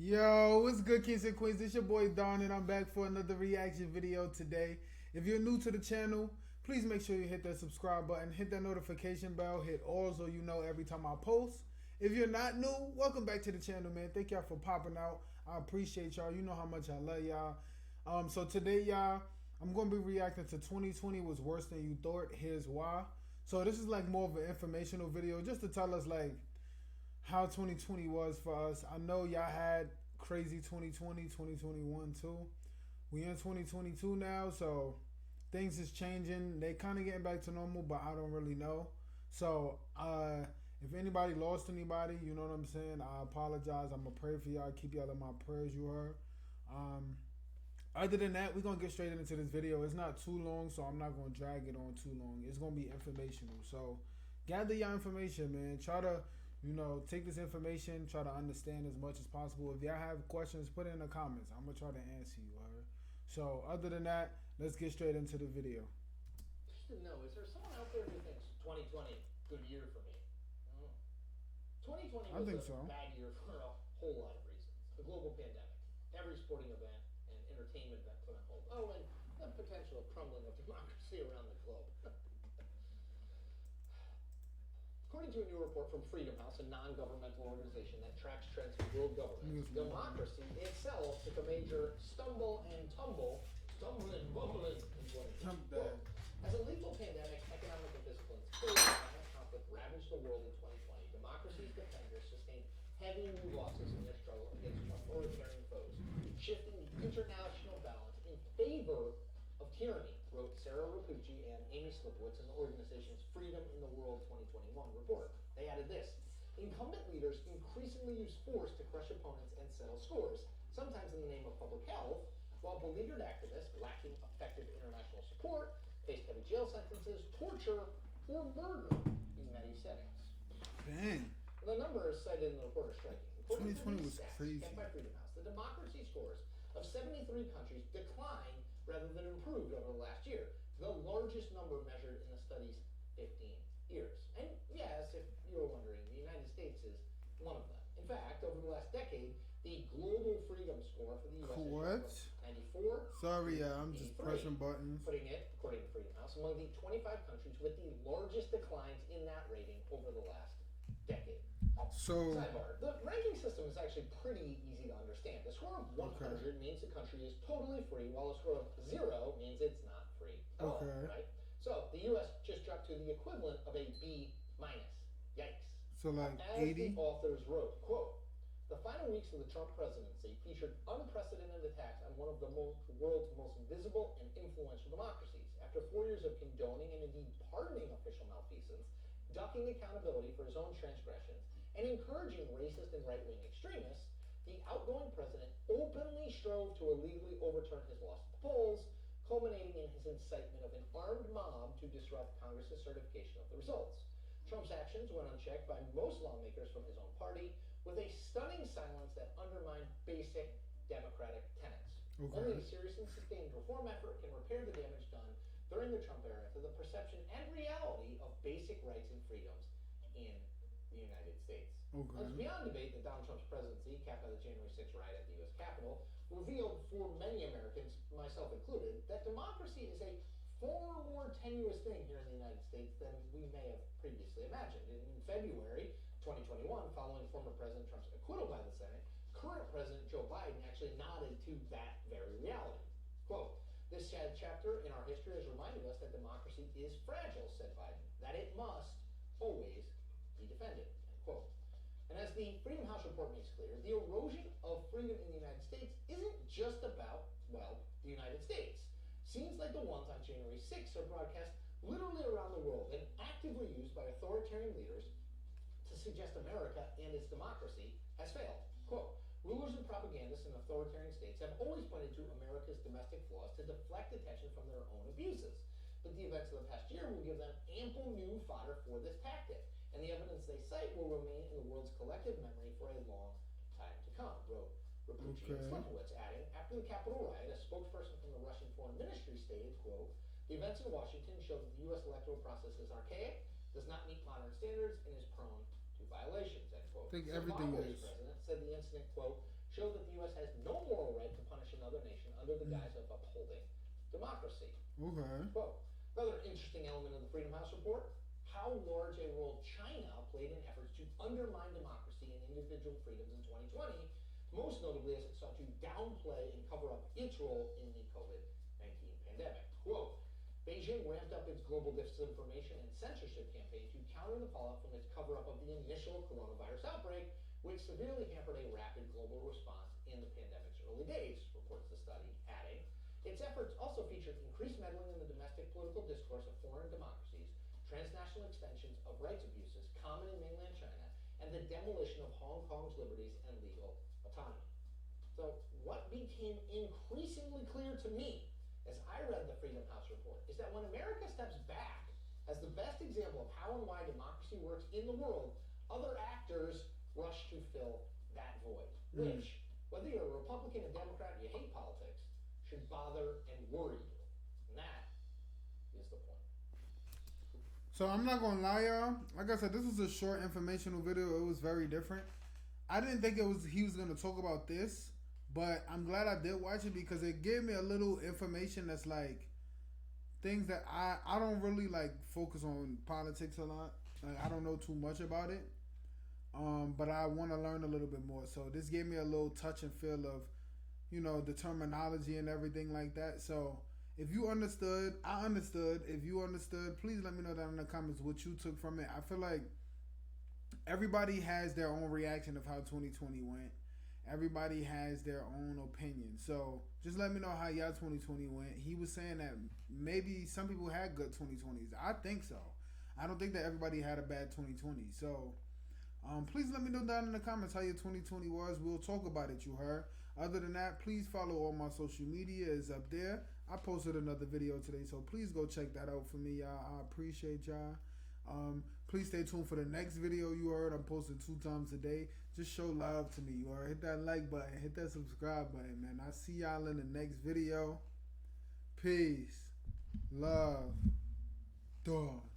Yo, what's good, kings and queens? It's your boy Don, and I'm back for another reaction video today. If you're new to the channel, please make sure you hit that subscribe button, hit that notification bell, hit all so you know every time I post. If you're not new, welcome back to the channel, man. Thank y'all for popping out. I appreciate y'all. You know how much I love y'all. So today, y'all, I'm gonna be reacting to 2020 was worse than you thought. Here's why. So this is like more of an informational video, just to tell us like how 2020 was for us. I know y'all had crazy 2020, 2021 too. We in 2022 now, so things is changing. They kind of getting back to normal, but I don't really know. So, if anybody lost anybody, you know what I'm saying, I apologize. I'm gonna pray for y'all. Keep y'all in my prayers, you heard. Um, Other than that, we're gonna get straight into this video. It's not too long, so I'm not gonna drag it on too long. It's gonna be informational. So gather your information, man. Try to, take this information, try to understand as much as possible. If y'all have questions, put it in the comments. I'm gonna try to answer you, alright? So other than that, let's get straight into the video. Just to know, is there someone out there who thinks 2020 good year for me? I don't know. 2020 was a bad year for a whole lot of reasons. The global pandemic, every sporting event and entertainment event put on hold. Oh, and the potential crumbling of democracy around the globe. According to a new report from Freedom House, a non-governmental organization that tracks trends in world governance, democracy itself took a major stumble and tumble, stumbling and bumbling in 2020. As a lethal pandemic, economic and physical insecurity, and violent conflict ravaged the world in 2020, democracy's defenders sustained heavy new losses in their struggle against authoritarian foes, shifting the international balance in favor of tyranny, wrote Sarah Rapucci and Amy Slipowitz in the organization's Freedom in the World 2021 report. They added this: incumbent leaders increasingly use force to crush opponents and settle scores, sometimes in the name of public health, while beleaguered activists, lacking effective international support, faced heavy jail sentences, torture, or murder in many settings. Dang. The numbers cited in the report are striking. 2020 was crazy. Kept by Freedom House, the democracy scores of 73 countries declined rather than improved over the last year, the largest number measured in the study's 15 years. And yes, if you were wondering, the United States is one of them. In fact, over the last decade, the global freedom score for the U.S. is 94. Sorry, I'm just pressing buttons. Putting it, according to Freedom House, among the 25 countries with the largest declines in that rating over the last decade. So, sidebar: the ranking system is actually pretty easy to understand. A score of 100 means the country is totally free, while a score of 0 means it's not free at all, right? So the U.S. just dropped to the equivalent of a B minus. Yikes. So like as 80? The authors wrote, quote, the final weeks of the Trump presidency featured unprecedented attacks on one of the world's most visible and influential democracies. After 4 years of condoning and indeed pardoning official malfeasance, ducking accountability for his own transgressions, and encouraging racist and right-wing extremists, the outgoing president openly strove to illegally overturn his loss at the polls, culminating in his incitement of an armed mob to disrupt Congress's certification of the results. Trump's actions went unchecked by most lawmakers from his own party, with a stunning silence that undermined basic democratic tenets. Only a serious and sustained reform effort can repair the damage done during the Trump era to the perception and reality of basic rights and freedoms in the United States. It's beyond debate that Donald Trump's presidency, capped by the January 6th riot at the U.S. Capitol, revealed for many Americans, myself included, that democracy is a far more tenuous thing here in the United States than we may have previously imagined. In February 2021, following former President Trump's acquittal by the Senate, current President Joe Biden actually nodded to that very reality. Quote, this sad chapter in our history has reminded us that democracy is fragile, said Biden, that it must always be defended, end quote. And as the Freedom House report makes clear, the erosion of freedom in the United States isn't just about, well, the United States. Scenes like the ones on January 6th are broadcast literally around the world and actively used by authoritarian leaders to suggest America and its democracy has failed. Quote, rulers and propagandists in authoritarian states have always pointed to America's domestic flaws to deflect attention from their own abuses. But the events of the past year will give them ample new fodder for this tactic, and the evidence they cite will remain in the world's collective memory for a long time to come, wrote Rapucci and Slipowitz, adding, after the Capitol riot, a spokesperson from the Russian Foreign Ministry stated, quote, the events in Washington show that the U.S. electoral process is archaic, does not meet modern standards, and is prone to violations, end quote. I think everything is. President said the incident, quote, show that the U.S. has no moral right to punish another nation under the guise of upholding democracy. Okay. Quote, another interesting element of the Freedom House report, how large a role China played in efforts to undermine democracy and individual freedoms in 2020, most notably as it sought to downplay and cover up its role in the COVID-19 pandemic. Quote, Beijing ramped up its global disinformation and censorship campaign to counter the fallout from its cover-up of the initial coronavirus outbreak, which severely hampered a rapid global response in the pandemic's early days, reports the study, adding, its efforts also featured increased meddling in the domestic political discourse of foreign democracies, transnational extensions of rights abuses common in mainland China, and the demolition of Hong Kong's liberties and legal autonomy. So what became increasingly clear to me as I read the Freedom House report is that when America steps back as the best example of how and why democracy works in the world, other actors rush to fill that void, which, whether you're a Republican, a Democrat, you hate politics, should bother and worry you. And that is the point. So I'm not gonna lie, y'all. Like I said, this was a short informational video. It was very different. I didn't think he was gonna talk about this, but I'm glad I did watch it because it gave me a little information that's like things that I don't really like focus on politics a lot. Like I don't know too much about it. But I want to learn a little bit more. So this gave me a little touch and feel of, the terminology and everything like that. So if you understood, I understood. If you understood, please let me know down in the comments what you took from it. I feel like everybody has their own reaction of how 2020 went. Everybody has their own opinion. So just let me know how y'all 2020 went. He was saying that maybe some people had good 2020s. I think so. I don't think that everybody had a bad 2020. So please let me know down in the comments how your 2020 was. We'll talk about it, you heard. Other than that, please follow all my social media. Is up there. I posted another video today, so please go check that out for me, y'all. I appreciate y'all. Please stay tuned for the next video. You heard I'm posting 2 times a day. Just show love to me. You heard. Hit that like button. Hit that subscribe button, man. I see y'all in the next video. Peace. Love. Dog.